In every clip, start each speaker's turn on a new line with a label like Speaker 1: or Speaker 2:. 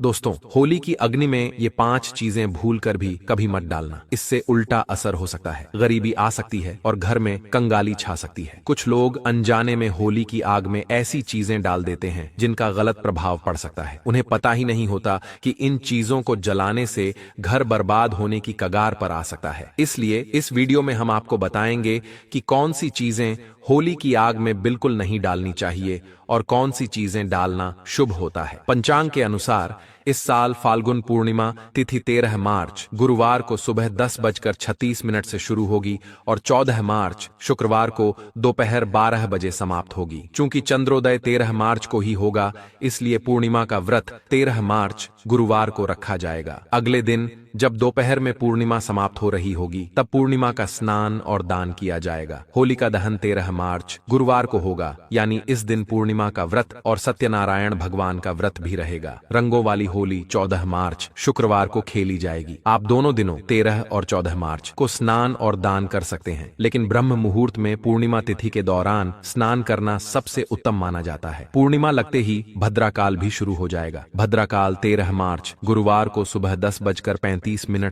Speaker 1: दोस्तों, होली की अग्नि में ये 5 चीजें भूल कर भी कभी मत डालना। इससे उल्टा असर हो सकता है, गरीबी आ सकती है और घर में कंगाली छा सकती है। कुछ लोग अनजाने में होली की आग में ऐसी चीजें डाल देते हैं जिनका गलत प्रभाव पड़ सकता है। उन्हें पता ही नहीं होता कि इन चीजों को जलाने से घर बर्बाद होने की कगार पर आ सकता है। इसलिए इस वीडियो में हम आपको बताएंगे कि कौन सी चीजें होली की आग में बिल्कुल नहीं डालनी चाहिए और कौन सी चीजें डालना शुभ होता है। पंचांग के अनुसार इस साल फाल्गुन पूर्णिमा तिथि 13 मार्च गुरुवार को सुबह 10:36 से शुरू होगी और 14 मार्च शुक्रवार को दोपहर 12 बजे समाप्त होगी। चूंकि चंद्रोदय 13 मार्च को ही होगा, इसलिए पूर्णिमा का व्रत 13 मार्च गुरुवार को रखा जाएगा। अगले दिन जब दोपहर में पूर्णिमा समाप्त हो रही होगी, तब पूर्णिमा का स्नान और दान किया जाएगा। होलिका दहन 13 मार्च गुरुवार को होगा, यानी इस दिन पूर्णिमा का व्रत और सत्यनारायण भगवान का व्रत भी रहेगा। रंगों वाली होली 14 मार्च शुक्रवार को खेली जाएगी। आप दोनों दिनों 13 और 14 मार्च को स्नान और दान कर सकते हैं, लेकिन ब्रह्म मुहूर्त में पूर्णिमा तिथि के दौरान स्नान करना सबसे उत्तम माना जाता है। पूर्णिमा लगते ही भद्राकाल भी शुरू हो जाएगा। भद्राकाल 13 मार्च गुरुवार को सुबह 10:35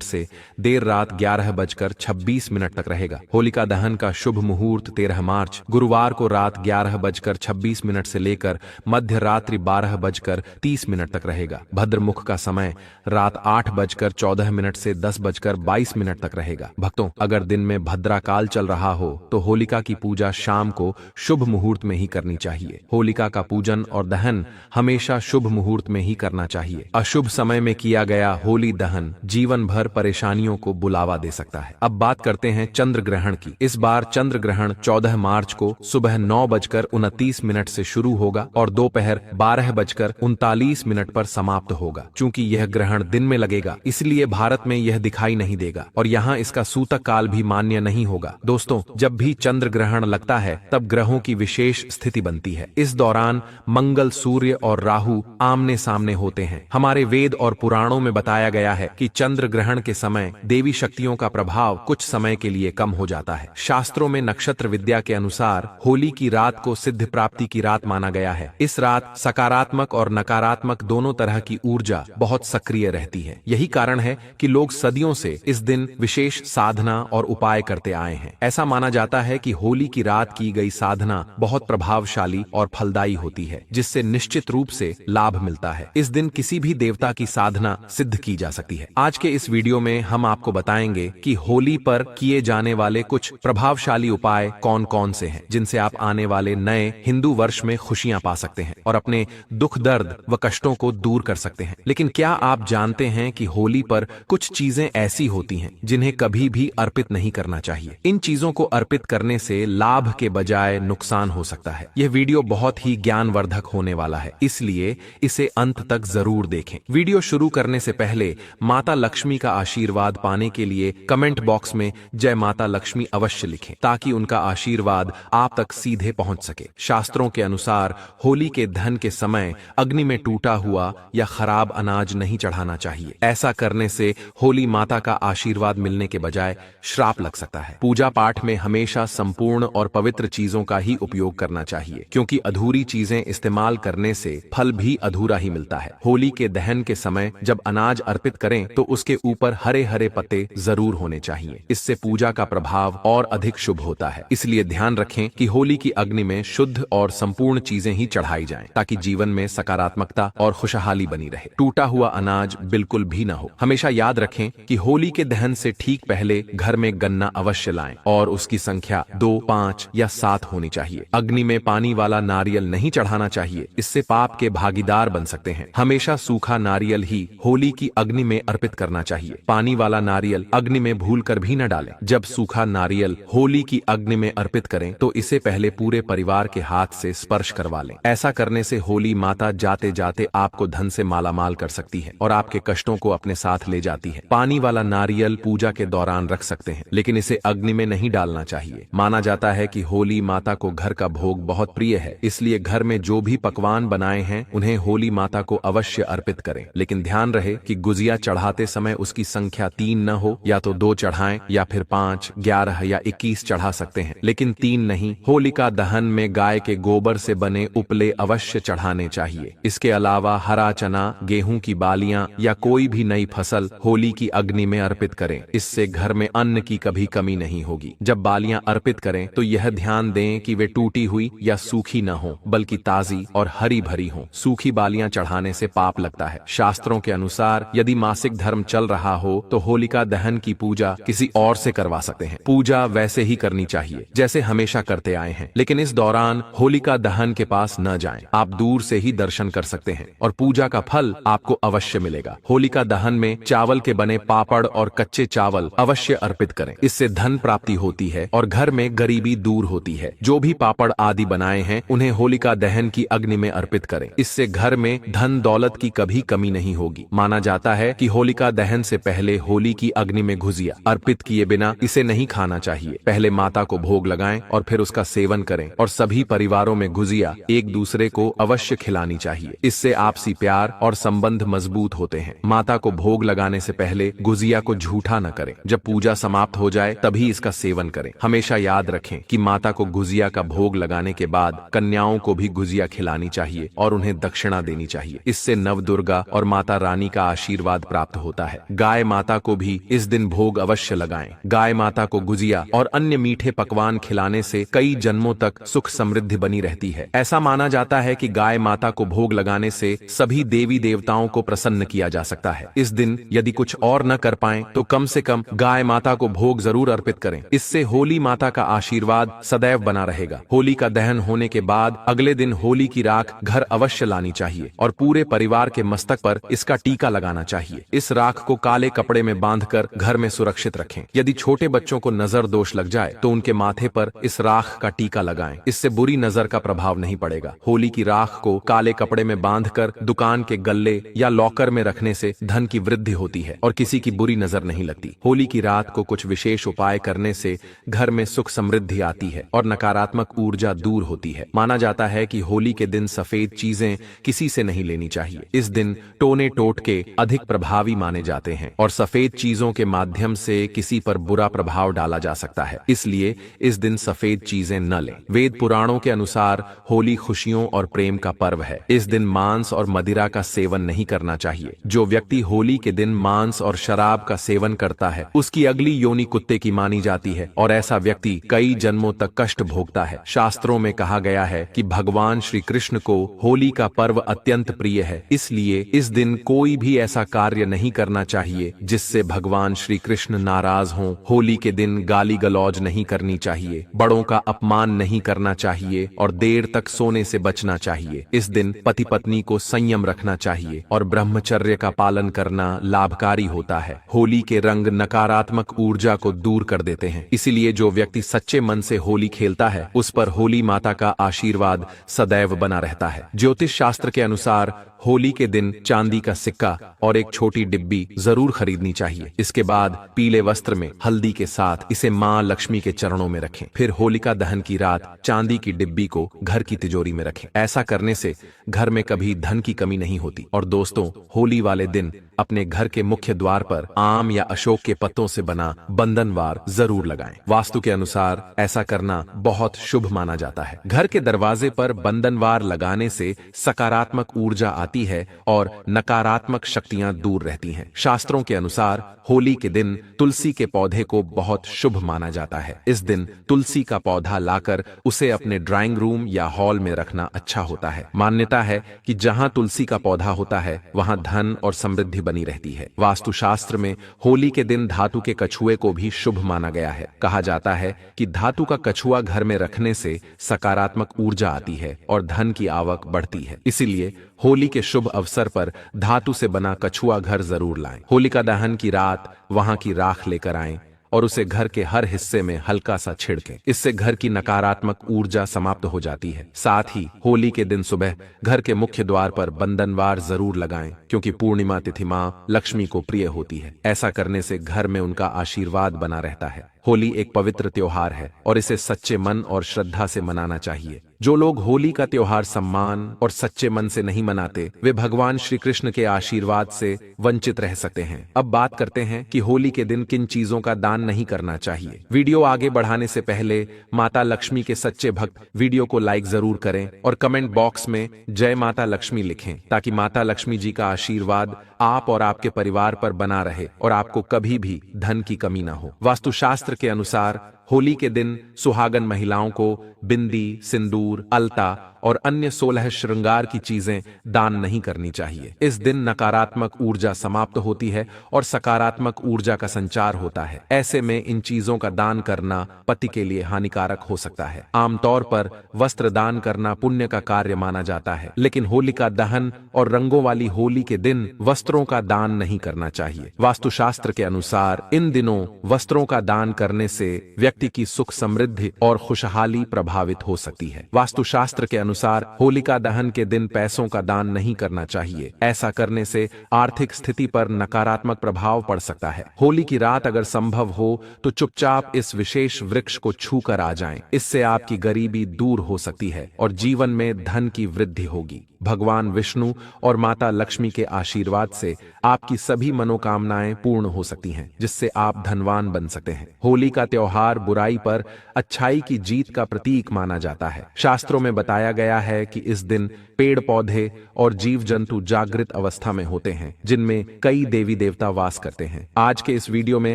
Speaker 1: से देर रात 11:26 तक रहेगा। होलिका दहन का शुभ मुहूर्त 13 मार्च गुरुवार को रात 11:26 से लेकर मध्य रात्रि 12:30 तक रहेगा। भद्रमुख का समय रात 8:14 से 10:22 तक रहेगा। भक्तों, अगर दिन में भद्राकाल चल रहा हो तो होलिका की पूजा शाम को शुभ मुहूर्त में ही करनी चाहिए। होलिका का पूजन और दहन हमेशा शुभ मुहूर्त में ही करना चाहिए। अशुभ समय में किया गया होली दहन जीवन भर परेशानियों को बुलावा दे सकता है। अब बात करते हैं चंद्र ग्रहण की। इस बार चंद्र ग्रहण 14 मार्च को सुबह 9:29 से शुरू होगा और दोपहर 12:39 पर समाप्त होगा। चूंकि यह ग्रहण दिन में लगेगा, इसलिए भारत में यह दिखाई नहीं देगा और यहाँ इसका सूतक काल भी मान्य नहीं होगा। दोस्तों, जब भी चंद्र ग्रहण लगता है तब ग्रहों की विशेष स्थिति बनती है। इस दौरान मंगल, सूर्य और राहु आमने सामने होते हैं। हमारे वेद और पुराणों में बताया गया है कि चंद्र ग्रहण के समय देवी शक्तियों का प्रभाव कुछ समय के लिए कम हो जाता है। शास्त्रों में नक्षत्र विद्या के अनुसार होली की रात को सिद्ध प्राप्ति की रात माना गया है। इस रात सकारात्मक और नकारात्मक दोनों तरह की ऊर्जा बहुत सक्रिय रहती है। यही कारण है कि लोग सदियों से इस दिन विशेष साधना और उपाय करते आए हैं। ऐसा माना जाता है कि होली की रात की गई साधना बहुत प्रभावशाली और फलदायी होती है, जिससे निश्चित रूप से लाभ मिलता है। इस दिन किसी भी देवता की साधना सिद्ध की जा सकती है। आज के इस वीडियो में हम आपको बताएंगे कि होली पर किए जाने वाले कुछ प्रभावशाली उपाय कौन कौन से हैं, जिनसे आप आने वाले नए हिंदू वर्ष में खुशियां पा सकते हैं और अपने दुख, दर्द व कष्टों को दूर कर सकते हैं। लेकिन क्या आप जानते हैं कि होली पर कुछ चीजें ऐसी होती हैं जिन्हें कभी भी अर्पित नहीं करना चाहिए। इन चीजों को अर्पित करने से लाभ के बजाय नुकसान हो सकता है। यह वीडियो बहुत ही ज्ञानवर्धक होने वाला है, इसलिए इसे अंत तक जरूर देखें। वीडियो शुरू करने से पहले माता लक्ष्मी का आशीर्वाद पाने के लिए कमेंट बॉक्स में जय माता लक्ष्मी अवश्य लिखें, ताकि उनका आशीर्वाद आप तक सीधे पहुंच सके। शास्त्रों के अनुसार होली के दहन के समय अग्नि में टूटा हुआ या खराब अनाज नहीं चढ़ाना चाहिए। ऐसा करने से होली माता का आशीर्वाद मिलने के बजाय श्राप लग सकता है। पूजा पाठ में हमेशा संपूर्ण और पवित्र चीजों का ही उपयोग करना चाहिए, क्योंकि अधूरी चीजें इस्तेमाल करने से फल भी अधूरा ही मिलता है। होली के दहन के समय जब अनाज अर्पित करें तो उसके ऊपर हरे हरे पत्ते जरूर होने चाहिए। इससे पूजा का प्रभाव और अधिक शुभ होता है। इसलिए ध्यान रखें कि होली की अग्नि में शुद्ध और संपूर्ण चीजें ही चढ़ाई जाएं, ताकि जीवन में सकारात्मकता और खुशहाली बनी रहे। टूटा हुआ अनाज बिल्कुल भी न हो। हमेशा याद रखें कि होली के दहन से ठीक पहले घर में गन्ना अवश्य लाएं और उसकी संख्या 2, 5 या 7 होनी चाहिए। अग्नि में पानी वाला नारियल नहीं चढ़ाना चाहिए, इससे पाप के भागीदार बन सकते हैं। हमेशा सूखा नारियल ही होली की अग्नि में अर्पित करना चाहिए। पानी वाला नारियल अग्नि में भूलकर भी न डालें। जब सूखा नारियल होली की अग्नि में अर्पित करें तो इसे पहले पूरे परिवार के हाथ से स्पर्श करवा लें। ऐसा करने से होली माता जाते जाते आपको धन से मालामाल कर सकती है और आपके कष्टों को अपने साथ ले जाती है। पानी वाला नारियल पूजा के दौरान रख सकते हैं, लेकिन इसे अग्नि में नहीं डालना चाहिए। माना जाता है कि होली माता को घर का भोग बहुत प्रिय है, इसलिए घर में जो भी पकवान बनाए हैं उन्हें होली माता को अवश्य अर्पित करें। लेकिन ध्यान रहे कि गुजिया चढ़ाते समय उसकी संख्या 3 न हो। या तो 2 चढ़ाएं या फिर 5, 11 या 21 चढ़ा सकते हैं, लेकिन 3 नहीं। होलिका दहन में गाय के गोबर से बने उपले अवश्य चढ़ाने चाहिए। इसके अलावा हरा चना, गेहूं की बालियां या कोई भी नई फसल होली की अग्नि में अर्पित करें। इससे घर में अन्न की कभी कमी नहीं होगी। जब बालियां अर्पित करें तो यह ध्यान दें कि वे टूटी हुई या सूखी न हो, बल्कि ताजी और हरी भरी हों। सूखी बालियां चढ़ाने से पाप लगता है। शास्त्रों के अनुसार यदि मासिक धर्म चल रहा हो तो होलिका दहन की पूजा किसी और से करवा सकते हैं। पूजा वैसे ही करनी चाहिए जैसे हमेशा करते आए हैं, लेकिन इस दौरान होलिका दहन के पास न जाएं। आप दूर से ही दर्शन कर सकते हैं और पूजा का फल आपको अवश्य मिलेगा। होलिका दहन में चावल के बने पापड़ और कच्चे चावल अवश्य अर्पित करें। इससे धन प्राप्ति होती है और घर में गरीबी दूर होती है। जो भी पापड़ आदि बनाए हैं उन्हें होलिका दहन की अग्नि में अर्पित करें। इससे घर में धन दौलत की कभी कमी नहीं होगी। माना जाता है कि होलिका दहन से पहले होली की अग्नि में गुजिया अर्पित किए बिना इसे नहीं खाना चाहिए। पहले माता को भोग लगाएं और फिर उसका सेवन करें, और सभी परिवारों में गुजिया एक दूसरे को अवश्य खिलानी चाहिए। इससे आपसी प्यार और संबंध मजबूत होते हैं। माता को भोग लगाने से पहले गुजिया को झूठा न करें। जब पूजा समाप्त हो जाए तभी इसका सेवन करें। हमेशा याद रखें कि माता को गुजिया का भोग लगाने के बाद कन्याओं को भी गुजिया खिलानी चाहिए और उन्हें दक्षिणा देनी चाहिए। इससे नवदुर्गा और माता रानी का आशीर्वाद प्राप्त होता है। गाय माता को भी इस दिन भोग अवश्य लगाएं। गाय माता को गुजिया और अन्य मीठे पकवान खिलाने से कई जन्मों तक सुख समृद्धि बनी रहती है। ऐसा माना जाता है कि गाय माता को भोग लगाने से सभी देवी देवताओं को प्रसन्न किया जा सकता है। इस दिन यदि कुछ और न कर पाएं तो कम से कम गाय माता को भोग जरूर अर्पित करें। इससे होली माता का आशीर्वाद सदैव बना रहेगा। होली का दहन होने के बाद अगले दिन होली की राख घर अवश्य लानी चाहिए और पूरे परिवार के मस्तक पर इसका टीका लगाना चाहिए। इस राख को काले कपड़े में बांधकर घर में सुरक्षित रखें। यदि छोटे बच्चों को नजर दोष लग जाए तो उनके माथे पर इस राख का टीका लगाएं। इससे बुरी नजर का प्रभाव नहीं पड़ेगा। होली की राख को काले कपड़े में बांधकर दुकान के गल्ले या लॉकर में रखने से धन की वृद्धि होती है और किसी की बुरी नजर नहीं लगती। होली की रात को कुछ विशेष उपाय करने से घर में सुख समृद्धि आती है और नकारात्मक ऊर्जा दूर होती है। माना जाता है कि होली के दिन सफेद चीजें किसी से नहीं लेनी चाहिए। इस दिन टोने टोटके अधिक प्रभावी माने जाते हैं और सफेद चीजों के माध्यम से किसी पर बुरा प्रभाव डाला जा सकता है। इसलिए इस दिन सफेद चीजें न लें। वेद पुराणों के अनुसार होली खुशियों और प्रेम का पर्व है। इस दिन मांस और मदिरा का सेवन नहीं करना चाहिए। जो व्यक्ति होली के दिन मांस और शराब का सेवन करता है उसकी अगली योनि कुत्ते की मानी जाती है और ऐसा व्यक्ति कई जन्मों तक कष्ट भोगता है। शास्त्रों में कहा गया है कि भगवान श्री कृष्ण को होली का पर्व अत्यंत प्रिय है। इसलिए इस दिन कोई भी ऐसा कार्य नहीं करना चाहिए जिससे भगवान श्री कृष्ण नाराज हों। होली के दिन गाली गलौज नहीं करनी चाहिए, बड़ों का अपमान नहीं करना चाहिए और देर तक सोने से बचना चाहिए। इस दिन पति पत्नी को संयम रखना चाहिए और ब्रह्मचर्य का पालन करना लाभकारी होता है। होली के रंग नकारात्मक ऊर्जा को दूर कर देते हैं। इसीलिए जो व्यक्ति सच्चे मन से होली खेलता है उस पर होली माता का आशीर्वाद सदैव बना रहता है। ज्योतिष शास्त्र के अनुसार होली के दिन चांदी का सिक्का और एक छोटी डिब्बी जरूर खरीदनी चाहिए। इसके बाद पीले वस्त्र में हल्दी के साथ इसे मां लक्ष्मी के चरणों में रखें। फिर होलिका दहन की रात चांदी की डिब्बी को घर की तिजोरी में रखें। ऐसा करने से घर में कभी धन की कमी नहीं होती। और दोस्तों, होली वाले दिन अपने घर के मुख्य द्वार पर आम या अशोक के पत्तों से बना बंधनवार जरूर लगाएं। वास्तु के अनुसार ऐसा करना बहुत शुभ माना जाता है। घर के दरवाजे पर बंधनवार लगाने से सकारात्मक ऊर्जा आती है और नकारात्मक शक्तियां दूर रहती हैं। शास्त्रों के अनुसार होली के दिन तुलसी के पौधे को बहुत शुभ माना जाता है। इस दिन तुलसी का पौधा लाकर उसे अपने ड्राइंग रूम या हॉल में रखना अच्छा होता है। मान्यता है कि जहां तुलसी का पौधा होता है वहां धन और समृद्धि बनी रहती है। वास्तुशास्त्र में होली के दिन धातु के कछुए को भी शुभ माना गया है। कहा जाता है कि धातु का कछुआ घर में रखने से सकारात्मक ऊर्जा आती है और धन की आवक बढ़ती है। इसीलिए होली के शुभ अवसर पर धातु से बना कछुआ घर जरूर लाएं। होलिका दहन की रात वहां की राख लेकर आएं और उसे घर के हर हिस्से में हल्का सा छिड़कें। इससे घर की नकारात्मक ऊर्जा समाप्त हो जाती है। साथ ही होली के दिन सुबह घर के मुख्य द्वार पर बंधनवार जरूर लगाएं, क्योंकि पूर्णिमा तिथि मां लक्ष्मी को प्रिय होती है। ऐसा करने से घर में उनका आशीर्वाद बना रहता है। होली एक पवित्र त्योहार है और इसे सच्चे मन और श्रद्धा से मनाना चाहिए। जो लोग होली का त्योहार सम्मान और सच्चे मन से नहीं मनाते, वे भगवान श्री कृष्ण के आशीर्वाद से वंचित रह सकते हैं। अब बात करते हैं कि होली के दिन किन चीजों का दान नहीं करना चाहिए। वीडियो आगे बढ़ाने से पहले माता लक्ष्मी के सच्चे भक्त वीडियो को लाइक जरूर करें और कमेंट बॉक्स में जय माता लक्ष्मी लिखें, ताकि माता लक्ष्मी जी का आशीर्वाद आप और आपके परिवार पर बना रहे और आपको कभी भी धन की कमी ना हो। वास्तुशास्त्र के अनुसार होली के दिन सुहागन महिलाओं को बिंदी, सिंदूर, अलता और अन्य 16 श्रृंगार की चीजें दान नहीं करनी चाहिए। इस दिन नकारात्मक ऊर्जा समाप्त होती है और सकारात्मक ऊर्जा का संचार होता है। ऐसे में इन चीजों का दान करना पति के लिए हानिकारक हो सकता है। आमतौर पर वस्त्र दान करना पुण्य का कार्य माना जाता है, लेकिन होलिका दहन और रंगों वाली होली के दिन वस्त्रों का दान नहीं करना चाहिए। वास्तुशास्त्र के अनुसार इन दिनों वस्त्रों का दान करने से व्यक्ति की सुख समृद्धि और खुशहाली प्रभावित हो सकती है। वास्तुशास्त्र के अनुसार होलिका दहन के दिन पैसों का दान नहीं करना चाहिए। ऐसा करने से आर्थिक स्थिति पर नकारात्मक प्रभाव पड़ सकता है। होली की रात अगर संभव हो तो चुपचाप इस विशेष वृक्ष को छूकर आ जाएं। इससे आपकी गरीबी दूर हो सकती है और जीवन में धन की वृद्धि होगी। भगवान विष्णु और माता लक्ष्मी के आशीर्वाद से आपकी सभी मनोकामनाएं पूर्ण हो सकती हैं, जिससे आप धनवान बन सकते हैं। होली का त्योहार बुराई पर अच्छाई की जीत का प्रतीक माना जाता है। शास्त्रों में बताया गया है कि इस दिन पेड़ पौधे और जीव जंतु जागृत अवस्था में होते हैं, जिनमें कई देवी देवता वास करते हैं। आज के इस वीडियो में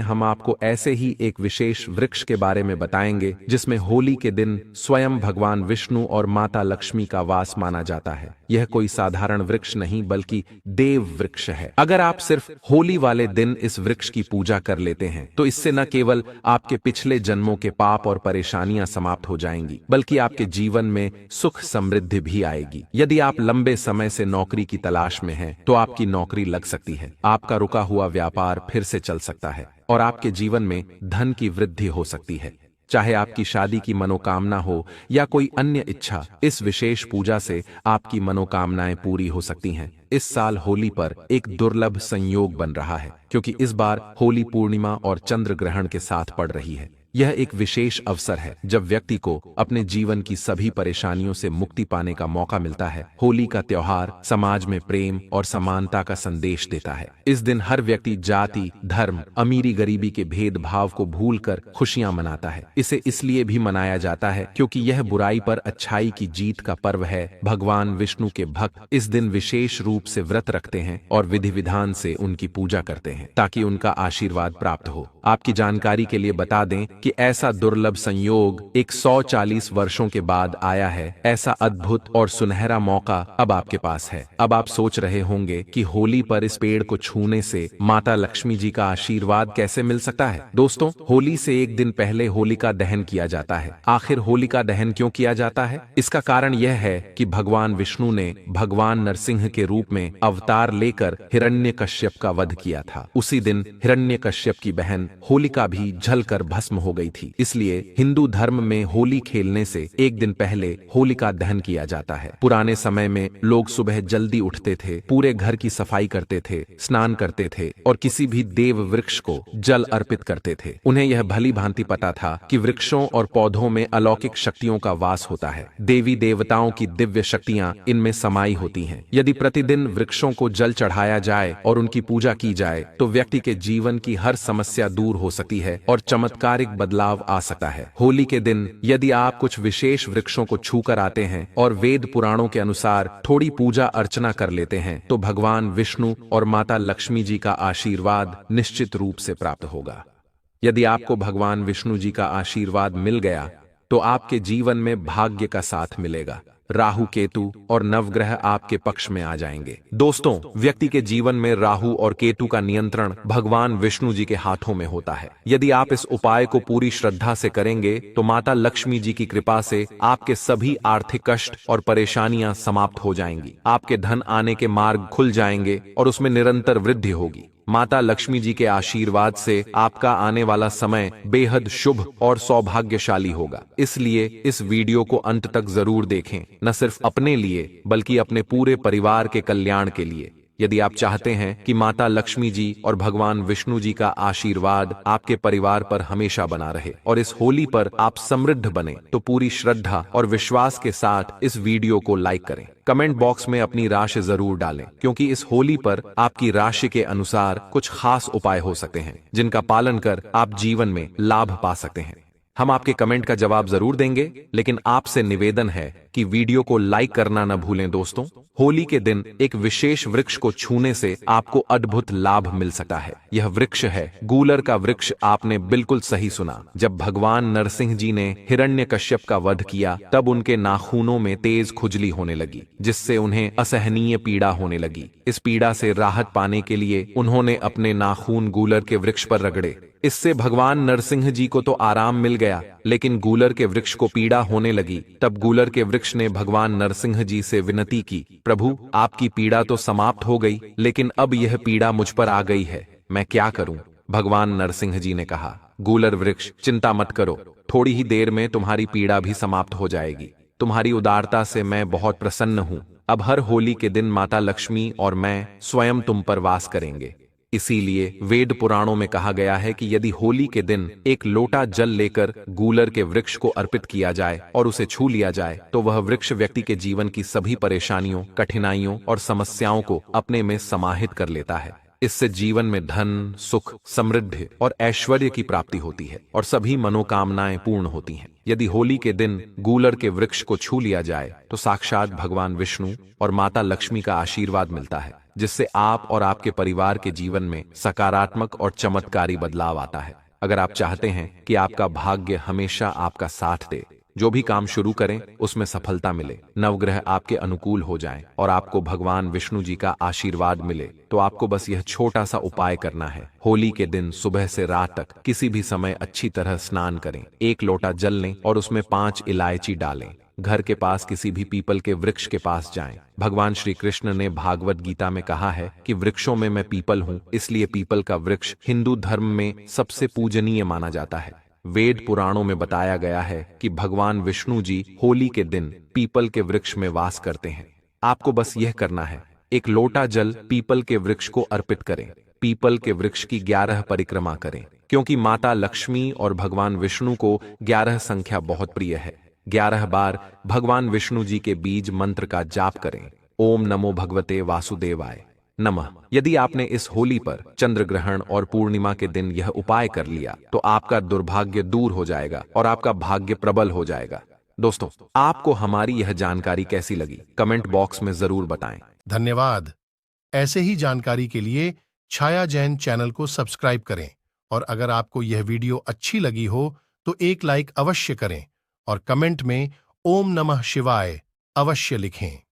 Speaker 1: हम आपको ऐसे ही एक विशेष वृक्ष के बारे में बताएंगे जिसमें होली के दिन स्वयं भगवान विष्णु और माता लक्ष्मी का वास माना जाता है। यह कोई साधारण वृक्ष नहीं बल्कि देव वृक्ष है। अगर आप सिर्फ होली वाले दिन इस वृक्ष की पूजा कर लेते हैं तो इससे न केवल आपके पिछले जन्मों के पाप और परेशानियां समाप्त हो जाएंगी, बल्कि आपके जीवन में सुख समृद्धि भी आएगी। यदि आप लंबे समय से नौकरी की तलाश में हैं, तो आपकी नौकरी लग सकती है। आपका रुका हुआ व्यापार फिर से चल सकता है और आपके जीवन में धन की वृद्धि हो सकती है। चाहे आपकी शादी की मनोकामना हो या कोई अन्य इच्छा, इस विशेष पूजा से आपकी मनोकामनाएं पूरी हो सकती हैं। इस साल होली पर एक दुर्लभ संयोग बन रहा है, क्योंकि इस बार होली पूर्णिमा और चंद्र ग्रहण के साथ पड़ रही है। यह एक विशेष अवसर है जब व्यक्ति को अपने जीवन की सभी परेशानियों से मुक्ति पाने का मौका मिलता है। होली का त्योहार समाज में प्रेम और समानता का संदेश देता है। इस दिन हर व्यक्ति जाति, धर्म, अमीरी गरीबी के भेदभाव को भूलकर खुशियां मनाता है। इसे इसलिए भी मनाया जाता है क्योंकि यह बुराई पर अच्छाई की जीत का पर्व है। भगवान विष्णु के भक्त इस दिन विशेष रूप से व्रत रखते हैं और विधि विधान से उनकी पूजा करते हैं, ताकि उनका आशीर्वाद प्राप्त हो। आपकी जानकारी के लिए बता दें कि ऐसा दुर्लभ संयोग 140 वर्षों के बाद आया है। ऐसा अद्भुत और सुनहरा मौका अब आपके पास है। अब आप सोच रहे होंगे कि होली पर इस पेड़ को छूने से माता लक्ष्मी जी का आशीर्वाद कैसे मिल सकता है। दोस्तों, होली से एक दिन पहले होलिका दहन किया जाता है। आखिर होलिका दहन क्यों किया जाता है? इसका कारण यह है कि भगवान विष्णु ने भगवान नरसिंह के रूप में अवतार लेकर हिरण्यकश्यप का वध किया था। उसी दिन हिरण्यकश्यप की बहन होलिका भी जलकर भस्म हो गई थी। इसलिए हिंदू धर्म में होली खेलने से एक दिन पहले होलिका दहन किया जाता है। पुराने समय में लोग सुबह जल्दी उठते थे, पूरे घर की सफाई करते थे, स्नान करते थे और किसी भी देव वृक्ष को जल अर्पित करते थे। उन्हें यह भली भांति पता था कि वृक्षों और पौधों में अलौकिक शक्तियों का वास होता है। देवी देवताओं की दिव्य शक्तियां इनमें समाई होती हैं। यदि प्रतिदिन वृक्षों को जल चढ़ाया जाए और उनकी पूजा की जाए तो व्यक्ति के जीवन की हर समस्या दूर हो सकती है और चमत्कारिक बदलाव आ सकता है। होली के दिन यदि आप कुछ विशेष वृक्षों को छूकर आते हैं और वेद पुराणों के अनुसार थोड़ी पूजा अर्चना कर लेते हैं तो भगवान विष्णु और माता लक्ष्मी जी का आशीर्वाद निश्चित रूप से प्राप्त होगा। यदि आपको भगवान विष्णु जी का आशीर्वाद मिल गया तो आपके जीवन में भाग्य का साथ मिलेगा। राहु, केतु और नवग्रह आपके पक्ष में आ जाएंगे। दोस्तों, व्यक्ति के जीवन में राहु और केतु का नियंत्रण भगवान विष्णु जी के हाथों में होता है। यदि आप इस उपाय को पूरी श्रद्धा से करेंगे तो माता लक्ष्मी जी की कृपा से आपके सभी आर्थिक कष्ट और परेशानियां समाप्त हो जाएंगी। आपके धन आने के मार्ग खुल जाएंगे और उसमें निरंतर वृद्धि होगी। माता लक्ष्मी जी के आशीर्वाद से आपका आने वाला समय बेहद शुभ और सौभाग्यशाली होगा। इसलिए इस वीडियो को अंत तक जरूर देखें, न सिर्फ अपने लिए बल्कि अपने पूरे परिवार के कल्याण के लिए। यदि आप चाहते हैं कि माता लक्ष्मी जी और भगवान विष्णु जी का आशीर्वाद आपके परिवार पर हमेशा बना रहे और इस होली पर आप समृद्ध बने, तो पूरी श्रद्धा और विश्वास के साथ इस वीडियो को लाइक करें। कमेंट बॉक्स में अपनी राशि जरूर डालें, क्योंकि इस होली पर आपकी राशि के अनुसार कुछ खास उपाय हो सकते हैं जिनका पालन कर आप जीवन में लाभ पा सकते हैं। हम आपके कमेंट का जवाब जरूर देंगे, लेकिन आपसे निवेदन है कि वीडियो को लाइक करना न भूलें। दोस्तों, होली के दिन एक विशेष वृक्ष को छूने से आपको अद्भुत लाभ मिल सकता है। यह वृक्ष है गूलर का वृक्ष। आपने बिल्कुल सही सुना। जब भगवान नरसिंह जी ने हिरण्यकश्यप का वध किया, तब उनके नाखूनों में तेज खुजली होने लगी, जिससे उन्हें असहनीय पीड़ा होने लगी। इस पीड़ा से राहत पाने के लिए उन्होंने अपने नाखून गूलर के वृक्ष पर रगड़े। इससे भगवान नरसिंह जी को तो आराम मिल गया, लेकिन गूलर के वृक्ष को पीड़ा होने लगी। तब गूलर के वृक्ष ने भगवान नरसिंह जी से विनती की, प्रभु, आपकी पीड़ा तो समाप्त हो गई, लेकिन अब यह पीड़ा मुझ पर आ गई है, मैं क्या करूं? भगवान नरसिंह जी ने कहा, गूलर वृक्ष, चिंता मत करो, थोड़ी ही देर में तुम्हारी पीड़ा भी समाप्त हो जाएगी। तुम्हारी उदारता से मैं बहुत प्रसन्न हूं। अब हर होली के दिन माता लक्ष्मी और मैं स्वयं तुम पर वास करेंगे। इसीलिए वेद पुराणों में कहा गया है कि यदि होली के दिन एक लोटा जल लेकर गूलर के वृक्ष को अर्पित किया जाए और उसे छू लिया जाए, तो वह वृक्ष व्यक्ति के जीवन की सभी परेशानियों, कठिनाइयों और समस्याओं को अपने में समाहित कर लेता है। इससे जीवन में धन, सुख, समृद्धि और ऐश्वर्य की प्राप्ति होती है और सभी मनोकामनाएं पूर्ण होती हैं। यदि होली के दिन गूलर के वृक्ष को छू लिया जाए, तो साक्षात भगवान विष्णु और माता लक्ष्मी का आशीर्वाद मिलता है, जिससे आप और आपके परिवार के जीवन में सकारात्मक और चमत्कारी बदलाव आता है। अगर आप चाहते हैं कि आपका भाग्य हमेशा आपका साथ दे, जो भी काम शुरू करें उसमें सफलता मिले, नवग्रह आपके अनुकूल हो जाएं और आपको भगवान विष्णु जी का आशीर्वाद मिले, तो आपको बस यह छोटा सा उपाय करना है। होली के दिन सुबह से रात तक किसी भी समय अच्छी तरह स्नान करें, एक लोटा जल लें और उसमें 5 इलायची डालें। घर के पास किसी भी पीपल के वृक्ष के पास जाएं। भगवान श्री कृष्ण ने भागवत गीता में कहा है कि वृक्षों में मैं पीपल हूं, इसलिए पीपल का वृक्ष हिंदू धर्म में सबसे पूजनीय माना जाता है। वेद पुराणों में बताया गया है कि भगवान विष्णु जी होली के दिन पीपल के वृक्ष में वास करते हैं। आपको बस यह करना है, एक लोटा जल पीपल के वृक्ष को अर्पित करें, पीपल के वृक्ष की 11 परिक्रमा करें, क्योंकि माता लक्ष्मी और भगवान विष्णु को 11 संख्या बहुत प्रिय है। 11 बार भगवान विष्णु जी के बीज मंत्र का जाप करें। ओम नमो भगवते वासुदेवाय नमः। यदि आपने इस होली पर चंद्र ग्रहण और पूर्णिमा के दिन यह उपाय कर लिया, तो आपका दुर्भाग्य दूर हो जाएगा और आपका भाग्य प्रबल हो जाएगा। दोस्तों, आपको हमारी यह जानकारी कैसी लगी? कमेंट बॉक्स में जरूर बताएं।
Speaker 2: धन्यवाद। ऐसे ही जानकारी के लिए छाया जैन चैनल को सब्सक्राइब करें और अगर आपको यह वीडियो अच्छी लगी हो तो एक लाइक अवश्य करें और कमेंट में ओम नमः शिवाय अवश्य लिखें।